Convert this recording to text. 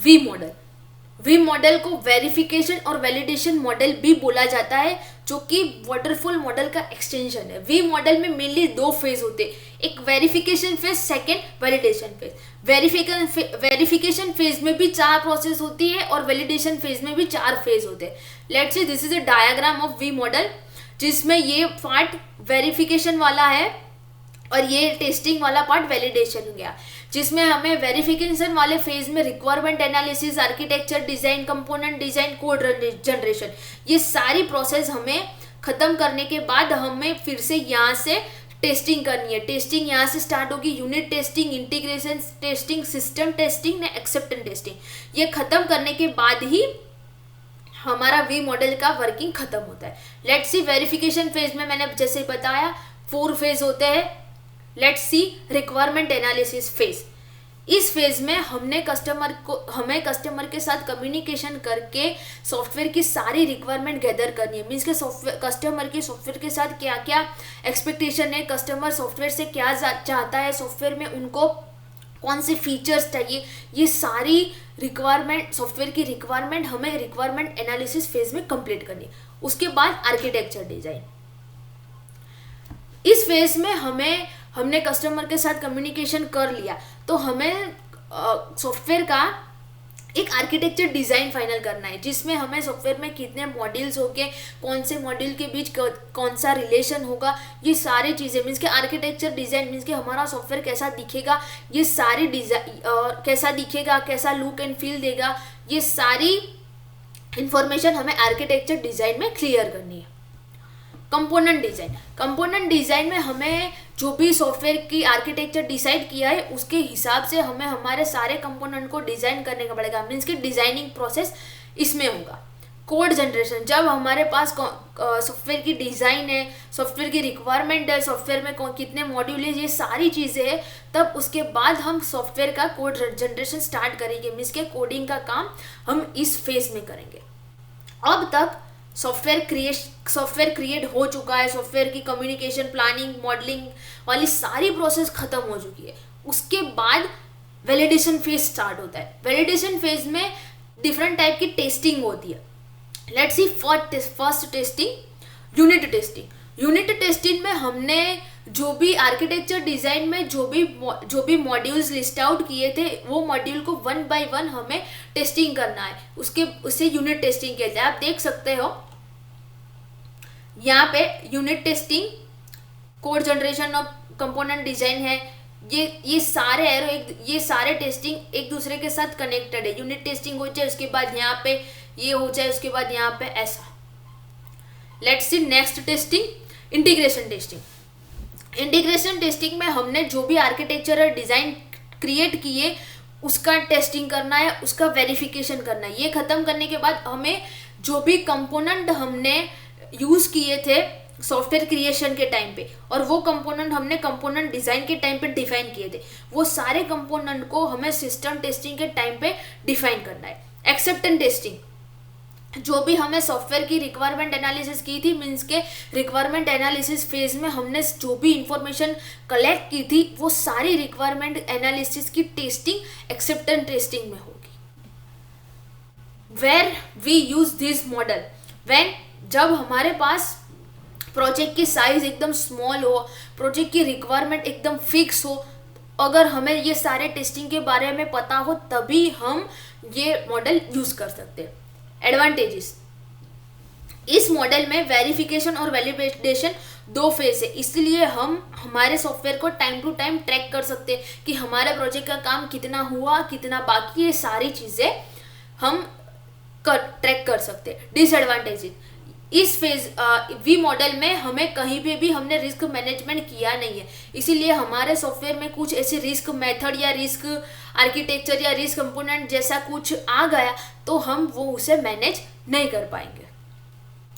V model. V model को verification और validation model भी बोला जाता है, जो कि वाटरफॉल मॉडल का एक्सटेंशन है। वी मॉडल में मेनली 2 फेज होते हैं, एक verification phase, second validation phase. Verification phase में भी 4 प्रोसेस होती है और वैलिडेशन फेज में भी 4 फेज होते हैं। Let's say this is a diagram of V model, जिसमें ये पार्ट वेरिफिकेशन वाला है और ये टेस्टिंग वाला पार्ट वैलिडेशन हो गया, जिसमें हमें वेरिफिकेशन वाले फेज में requirement analysis, architecture design, component design, code generation, ये सारी प्रोसेस हमें खत्म करने के बाद हमें फिर से यहाँ से टेस्टिंग करनी है। टेस्टिंग यहाँ से स्टार्ट होगी, unit testing, integration testing, system testing, acceptance testing. ये खत्म करने के बाद ही हमारा वी मॉडल का वर्किंग खत्म होता है। लेट्स सी वेरिफिकेशन फेज में मैंने जैसे बताया 4 फेज होते हैं। Let's see requirement analysis phase. इस फेज में हमें कस्टमर के साथ कम्युनिकेशन करके सॉफ्टवेयर की सारी रिक्वायरमेंट गैदर करनी है। मीन्स के कस्टमर की सॉफ्टवेयर के साथ क्या क्या एक्सपेक्टेशन है, कस्टमर सॉफ्टवेयर से क्या चाहता है, सॉफ्टवेयर में उनको कौन से फीचर्स चाहिए, ये सारी रिक्वायरमेंट, सॉफ्टवेयर की रिक्वायरमेंट हमें रिक्वायरमेंट एनालिसिस फेज में कंप्लीट करनी है। उसके बाद आर्किटेक्चर डिजाइन। इस फेज में हमने कस्टमर के साथ कम्युनिकेशन कर लिया, तो हमें सॉफ्टवेयर का एक आर्किटेक्चर डिज़ाइन फाइनल करना है, जिसमें हमें सॉफ्टवेयर में कितने मॉड्यूल्स होंगे, कौन से मॉड्यूल के बीच कौन सा रिलेशन होगा, ये सारी चीज़ें। मीन्स के आर्किटेक्चर डिज़ाइन मीन्स कि हमारा सॉफ्टवेयर कैसा दिखेगा, ये सारी कैसा दिखेगा, कैसा लुक एंड फील देगा, ये सारी इंफॉर्मेशन हमें आर्किटेक्चर डिज़ाइन में क्लियर करनी है। कंपोनेंट डिज़ाइन में हमें जो भी सॉफ्टवेयर की आर्किटेक्चर डिसाइड किया है उसके हिसाब से हमें हमारे सारे कंपोनेंट को डिज़ाइन करने का पड़ेगा। मीन्स कि डिज़ाइनिंग प्रोसेस इसमें होगा। कोड जनरेशन, जब हमारे पास सॉफ्टवेयर की डिज़ाइन है, सॉफ्टवेयर की रिक्वायरमेंट है, सॉफ्टवेयर में कितने मॉड्यूल है, ये सारी चीज़ें हैं, तब उसके बाद हम सॉफ्टवेयर का कोड जनरेशन स्टार्ट करेंगे। मीन्स के कोडिंग का काम हम इस फेज में करेंगे। अब तक सॉफ्टवेयर क्रिएट हो चुका है, सॉफ्टवेयर की कम्युनिकेशन, प्लानिंग, मॉडलिंग वाली सारी प्रोसेस खत्म हो चुकी है। उसके बाद वैलिडेशन फेज स्टार्ट होता है। वैलिडेशन फेज में डिफरेंट टाइप की टेस्टिंग होती है। Let's see first testing, unit testing. Unit testing में हमने जो भी आर्किटेक्चर डिज़ाइन में जो भी मॉड्यूल्स लिस्ट आउट किए थे, वो मॉड्यूल को 1 बाय 1 हमें टेस्टिंग करना है। उसे यूनिट टेस्टिंग कहते हैं। आप देख सकते हो यहाँ पे यूनिट टेस्टिंग, कोड जनरेशन और कंपोनेंट डिज़ाइन है। ये सारे ये सारे टेस्टिंग एक दूसरे के साथ कनेक्टेड है। यूनिट टेस्टिंग हो जाए, उसके बाद यहाँ पे ये हो जाए, उसके बाद यहाँ पे ऐसा। Let's see next testing, integration testing. Integration testing में हमने जो भी आर्किटेक्चर और डिज़ाइन क्रिएट किए उसका टेस्टिंग करना है, उसका वेरिफिकेशन करना है। ये खत्म करने के बाद हमें जो भी कंपोनेंट हमने यूज़ किए थे सॉफ्टवेयर क्रिएशन के टाइम पे, और वो कंपोनेंट हमने कंपोनेंट डिज़ाइन के टाइम पे डिफाइन किए थे, वो सारे कंपोनेंट को हमें सिस्टम टेस्टिंग के टाइम पे डिफाइन करना है। एक्सेप्टेंस टेस्टिंग, जो भी हमें सॉफ्टवेयर की रिक्वायरमेंट एनालिसिस की थी, मीन्स के रिक्वायरमेंट एनालिसिस फेज में हमने जो भी इंफॉर्मेशन कलेक्ट की थी, वो सारी रिक्वायरमेंट एनालिसिस की टेस्टिंग एक्सेप्टेंस टेस्टिंग में होगी। Where we use this model when, जब हमारे पास प्रोजेक्ट की साइज एकदम स्मॉल हो, प्रोजेक्ट की रिक्वायरमेंट एकदम फिक्स हो, अगर हमें ये सारे टेस्टिंग के बारे में पता हो, तभी हम ये मॉडल यूज कर सकते हैं। एडवांटेजेस, इस मॉडल में वेरिफिकेशन और वैलिडेशन 2 फेज है, इसलिए हम हमारे सॉफ्टवेयर को टाइम टू टाइम ट्रैक कर सकते हैं कि हमारे प्रोजेक्ट का काम कितना हुआ, कितना बाकी है, सारी चीज़ें हम ट्रैक कर सकते हैं। डिसएडवांटेजेस, इस फेज वी मॉडल में हमें कहीं पे भी हमने रिस्क मैनेजमेंट किया नहीं है, इसीलिए हमारे सॉफ्टवेयर में कुछ ऐसे रिस्क मेथड या रिस्क आर्किटेक्चर या रिस्क कंपोनेंट जैसा कुछ आ गया तो हम वो उसे मैनेज नहीं कर पाएंगे।